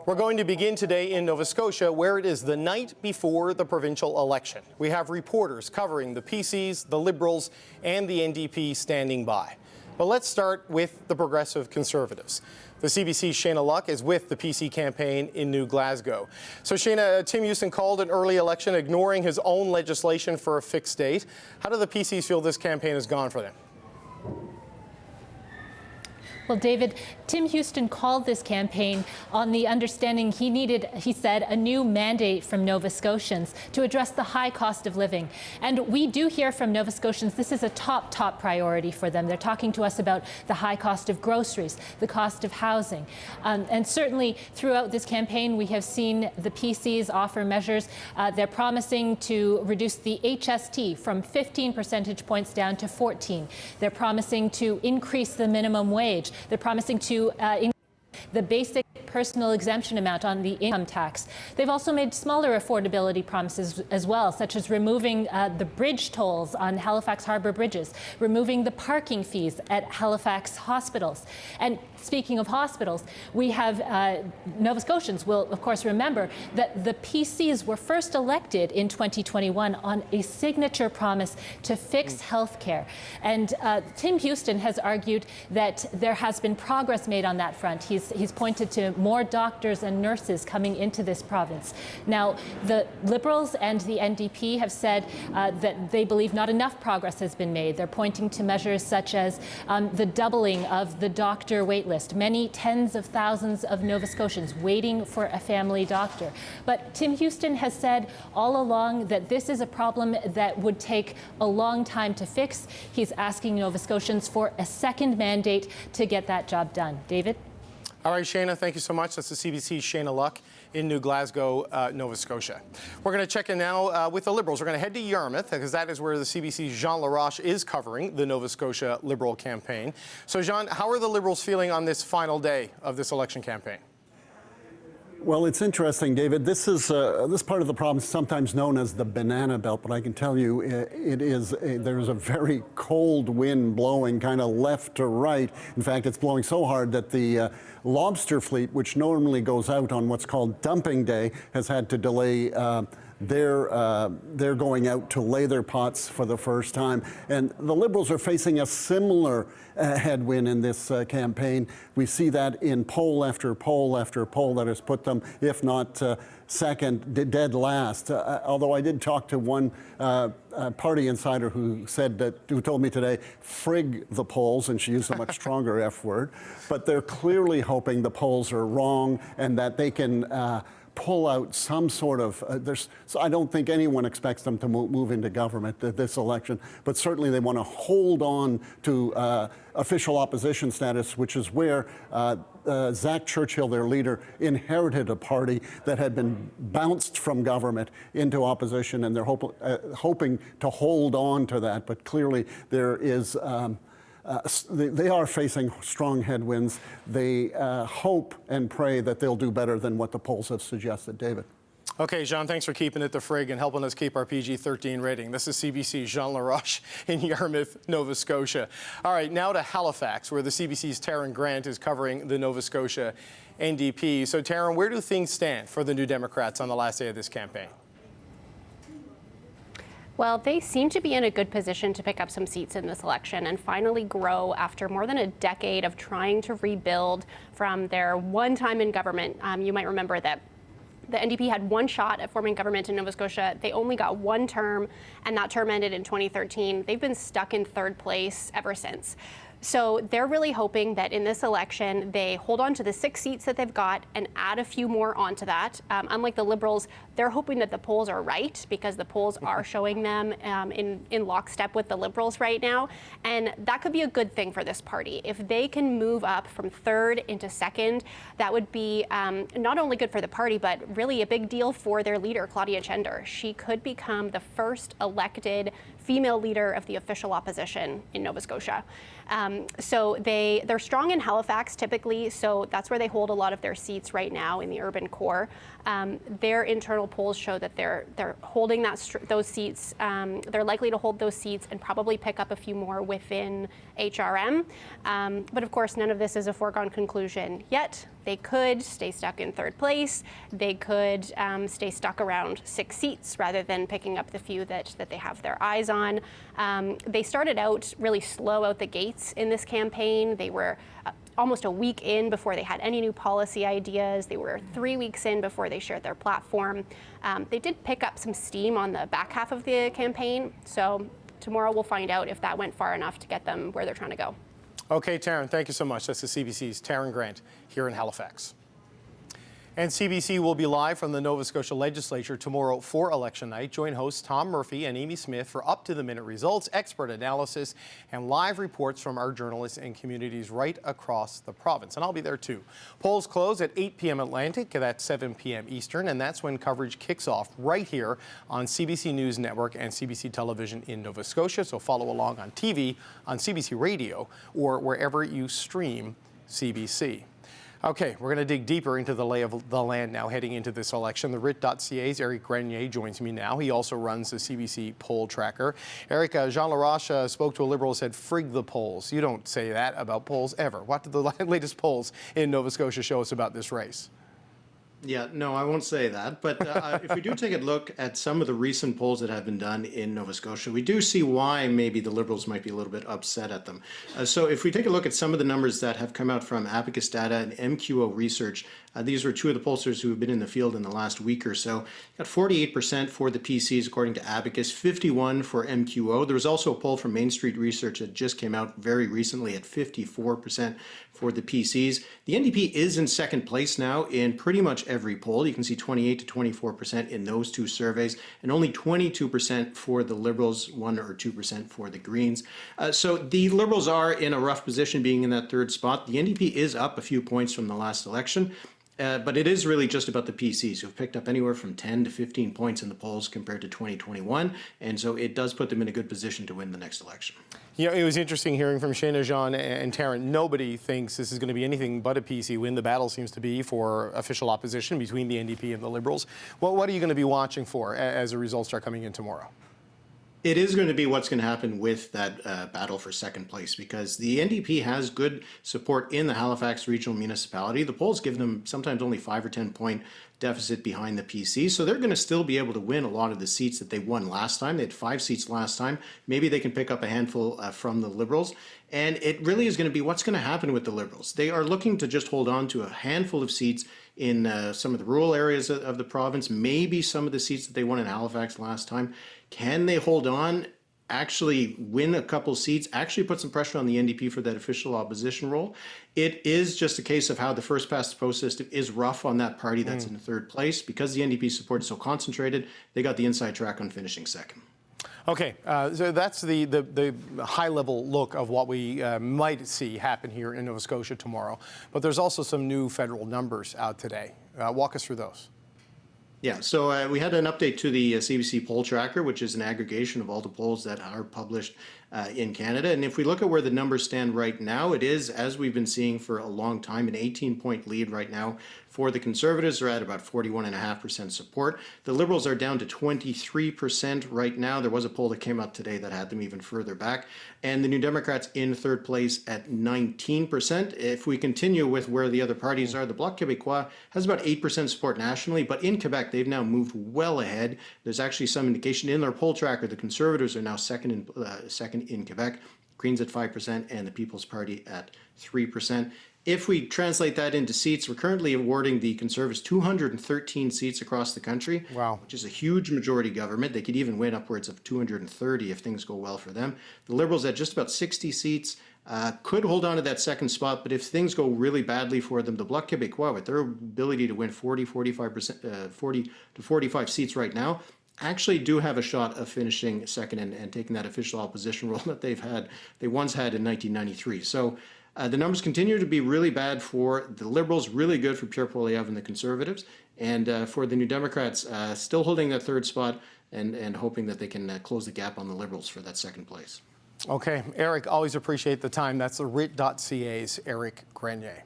We're going to begin today in Nova Scotia, where it is the night before the provincial election. We have reporters covering the PCs, the Liberals, and the NDP standing by. But let's start with the Progressive Conservatives. The CBC's Shayna Luck is with the PC campaign in New Glasgow. So Shayna, Tim Houston called an early election, ignoring his own legislation for a fixed date. How do the PCs feel this campaign has gone for them? Well, David, Tim Houston called this campaign on the understanding he needed, he said, a new mandate from Nova Scotians to address the high cost of living. And we do hear from Nova Scotians this is a top priority for them. They're talking to us about the high cost of groceries, the cost of housing. And certainly throughout this campaign, we have seen the PCs offer measures. They're promising to reduce the HST from 15 percentage points down to 14. They're promising to increase the minimum wage. They're promising to increase the basic personal exemption amount on the income tax. They've also made smaller affordability promises as well, such as removing the bridge tolls on Halifax Harbour bridges, removing the parking fees at Halifax hospitals. And speaking of hospitals, we have Nova Scotians will, of course, remember that the PCs were first elected in 2021 on a signature promise to fix health care. And Tim Houston has argued that there has been progress made on that front. He's pointed to more doctors and nurses coming into this province. Now, the Liberals and the NDP have said that they believe not enough progress has been made. They're pointing to measures such as the doubling of the doctor wait list. Many tens of thousands of Nova Scotians waiting for a family doctor. But Tim Houston has said all along that this is a problem that would take a long time to fix. He's asking Nova Scotians for a second mandate to get that job done. David? All right, Shayna, thank you so much. That's the CBC's Shayna Luck in New Glasgow, Nova Scotia. We're going to check in now with the Liberals. We're going to head to Yarmouth, because that is where the CBC's Jean Laroche is covering the Nova Scotia Liberal campaign. So, Jean, how are the Liberals feeling on this final day of this election campaign? Well, it's interesting, David. This is this part of the problem is sometimes known as the banana belt, but I can tell you there's a very cold wind blowing kind of left to right. In fact, it's blowing so hard that the lobster fleet, which normally goes out on what's called dumping day, has had to delay they're going out to lay their pots for the first time. And the Liberals are facing a similar headwind in this campaign. We see that in poll after poll after poll that has put them, if not second, dead last. Although I did talk to one party insider who told me today, frig the polls, and she used a much stronger F word. But they're clearly hoping the polls are wrong and that they can pull out some sort of, so I don't think anyone expects them to move into government this election, but certainly they want to hold on to official opposition status, which is where Zach Churchill, their leader, inherited a party that had been bounced from government into opposition, and they're hoping to hold on to that, but clearly there is they are facing strong headwinds. They hope and pray that they'll do better than what the polls have suggested. David. Okay, Jean, thanks for keeping it the frig and helping us keep our PG-13 rating. This is CBC's Jean Laroche in Yarmouth, Nova Scotia. All right, now to Halifax, where the CBC's Taryn Grant is covering the Nova Scotia NDP. So, Taryn, where do things stand for the New Democrats on the last day of this campaign? Well, they seem to be in a good position to pick up some seats in this election and finally grow after more than a decade of trying to rebuild from their one time in government. You might remember that the NDP had one shot at forming government in Nova Scotia. They only got one term, and that term ended in 2013. They've been stuck in third place ever since. So they're really hoping that in this election, they hold on to the 6 seats that they've got and add a few more onto that. Unlike the Liberals, they're hoping that the polls are right, because the polls are showing them in lockstep with the Liberals right now. And that could be a good thing for this party. If they can move up from third into second, that would be not only good for the party, but really a big deal for their leader, Claudia Chender. She could become the first elected female leader of the official opposition in Nova Scotia. So they're strong in Halifax typically, so that's where they hold a lot of their seats right now in the urban core. Their internal polls show that they're holding those seats. They're likely to hold those seats and probably pick up a few more within HRM. But of course, none of this is a foregone conclusion yet. They could stay stuck in third place. They could stay stuck around 6 seats rather than picking up the few that they have their eyes on. They started out really slow out the gates in this campaign. They were almost a week in before they had any new policy ideas. They were 3 weeks in before they shared their platform. They did pick up some steam on the back half of the campaign. So tomorrow we'll find out if that went far enough to get them where they're trying to go. Okay, Taryn, thank you so much. That's the CBC's Taryn Grant here in Halifax. And CBC will be live from the Nova Scotia Legislature tomorrow for election night. Join hosts Tom Murphy and Amy Smith for up-to-the-minute results, expert analysis, and live reports from our journalists and communities right across the province. And I'll be there too. Polls close at 8 p.m. Atlantic, that's 7 p.m. Eastern, and that's when coverage kicks off right here on CBC News Network and CBC Television in Nova Scotia. So follow along on TV, on CBC Radio, or wherever you stream CBC. Okay, we're going to dig deeper into the lay of the land now heading into this election. TheWrit.ca's Éric Grenier joins me now. He also runs the CBC poll tracker. Éric, Jean Laroche spoke to a Liberal and said, frig the polls. You don't say that about polls ever. What did the latest polls in Nova Scotia show us about this race? Yeah, no, I won't say that. But if we do take a look at some of the recent polls that have been done in Nova Scotia, we do see why maybe the Liberals might be a little bit upset at them. So if we take a look at some of the numbers that have come out from Abacus Data and MQO Research, these were two of the pollsters who have been in the field in the last week or so. Got 48% for the PCs, according to Abacus, 51% for MQO. There was also a poll from Main Street Research that just came out very recently at 54% for the PCs. The NDP is in second place now in pretty much every poll. You can see 28 to 24% in those two surveys, and only 22% for the Liberals, 1 or 2% for the Greens. So the Liberals are in a rough position being in that third spot. The NDP is up a few points from the last election. But it is really just about the PCs, who've picked up anywhere from 10 to 15 points in the polls compared to 2021. And so it does put them in a good position to win the next election. You know, it was interesting hearing from Shayna, Jean, and Taryn. Nobody thinks this is going to be anything but a PC win. The battle seems to be for official opposition between the NDP and the Liberals. Well, what are you going to be watching for as the results start coming in tomorrow? It is going to be what's going to happen with that battle for second place, because the NDP has good support in the Halifax regional municipality. The polls give them sometimes only 5 or 10 point deficit behind the PC, so they're going to still be able to win a lot of the seats that they won last time. They had 5 seats last time. Maybe they can pick up a handful from the Liberals. And it really is going to be what's going to happen with the Liberals. They are looking to just hold on to a handful of seats in some of the rural areas of the province, maybe some of the seats that they won in Halifax last time. Can they hold on, actually win a couple seats, actually put some pressure on the NDP for that official opposition role? It is just a case of how the first past the post system is rough on that party that's in third place. Because the NDP support is so concentrated, they got the inside track on finishing second. Okay, so that's the high-level look of what we might see happen here in Nova Scotia tomorrow. But there's also some new federal numbers out today. Walk us through those. Yeah, so we had an update to the CBC poll tracker, which is an aggregation of all the polls that are published in Canada. And if we look at where the numbers stand right now, it is, as we've been seeing for a long time, an 18-point lead right now for the Conservatives. They're at about 41.5% support. The Liberals are down to 23% right now. There was a poll that came out today that had them even further back. And the New Democrats in third place at 19%. If we continue with where the other parties are, the Bloc Québécois has about 8% support nationally, but in Quebec, they've now moved well ahead. There's actually some indication in their poll tracker. The Conservatives are now second in Quebec, Greens at 5%, and the People's Party at 3%. If we translate that into seats, we're currently awarding the Conservatives 213 seats across the country, wow, which is a huge majority government. They could even win upwards of 230 if things go well for them. The Liberals at just about 60 seats could hold on to that second spot, but if things go really badly for them, the Bloc Québécois, with their ability to win 40 to 45 seats right now, actually do have a shot of finishing second and taking that official opposition role that they once had in 1993. So the numbers continue to be really bad for the Liberals, really good for Pierre Poilievre and the Conservatives, and for the New Democrats, still holding that third spot and hoping that they can close the gap on the Liberals for that second place. Okay, Éric, always appreciate the time. That's TheWrit.ca's Éric Grenier.